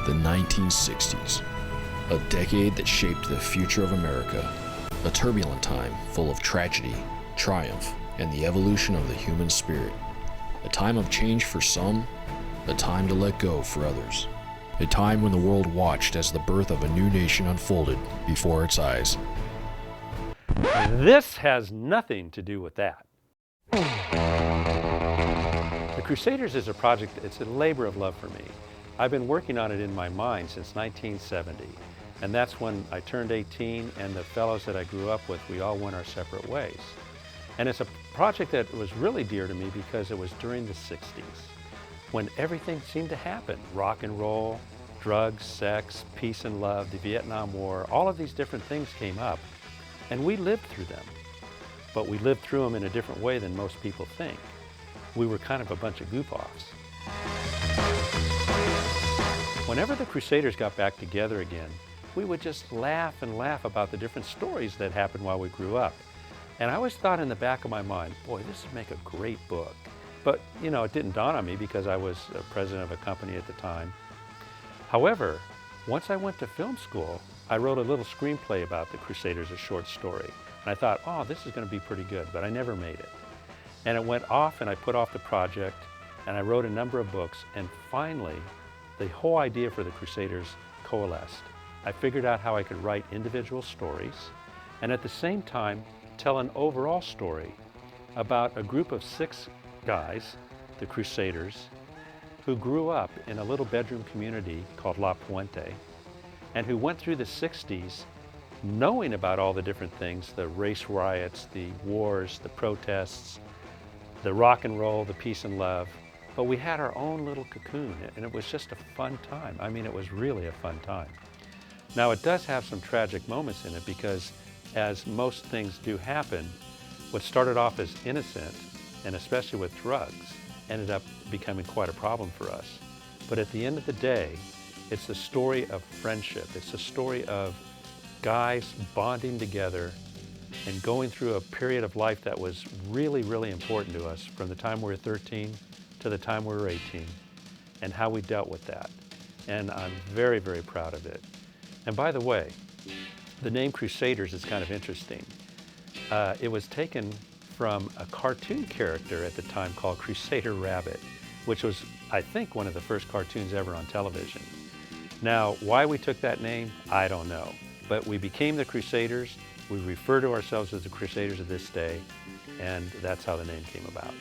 The 1960s, a decade that shaped the future of America, a turbulent time full of tragedy, triumph, and the evolution of the human spirit. A time of change for some, a time to let go for others. A time when the world watched as the birth of a new nation unfolded before its eyes. This has nothing to do with that. The Crusaders is a project, it's a labor of love for me. I've been working on it in my mind since 1970, and that's when I turned 18, and the fellows that I grew up with, we all went our separate ways. And it's a project that was really dear to me because it was during the 60s, when everything seemed to happen. Rock and roll, drugs, sex, peace and love, the Vietnam War, all of these different things came up, and we lived through them. But we lived through them in a different way than most people think. We were kind of a bunch of goof-offs. Whenever the Crusaders got back together again, we would just laugh and laugh about the different stories that happened while we grew up. And I always thought in the back of my mind, boy, this would make a great book. But, you know, it didn't dawn on me because I was president of a company at the time. However, once I went to film school, I wrote a little screenplay about the Crusaders, a short story. And I thought, oh, this is going to be pretty good, but I never made it. And it went off, and I put off the project, and I wrote a number of books, and finally, the whole idea for the Crusaders coalesced. I figured out how I could write individual stories, and at the same time, tell an overall story about a group of 6 guys, the Crusaders, who grew up in a little bedroom community called La Puente, and who went through the 60s knowing about all the different things, the race riots, the wars, the protests, the rock and roll, the peace and love. But we had our own little cocoon, and it was just a fun time. I mean, it was really a fun time. Now, it does have some tragic moments in it because, as most things do happen, what started off as innocent, and especially with drugs, ended up becoming quite a problem for us. But at the end of the day, it's the story of friendship. It's the story of guys bonding together and going through a period of life that was really, really important to us from the time we were 13 to the time we were 18, and how we dealt with that. And I'm very, very proud of it. And by the way, the name Crusaders is kind of interesting. It was taken from a cartoon character at the time called Crusader Rabbit, which was, I think, one of the first cartoons ever on television. Now, why we took that name, I don't know. But we became the Crusaders. We refer to ourselves as the Crusaders of this day, and that's how the name came about.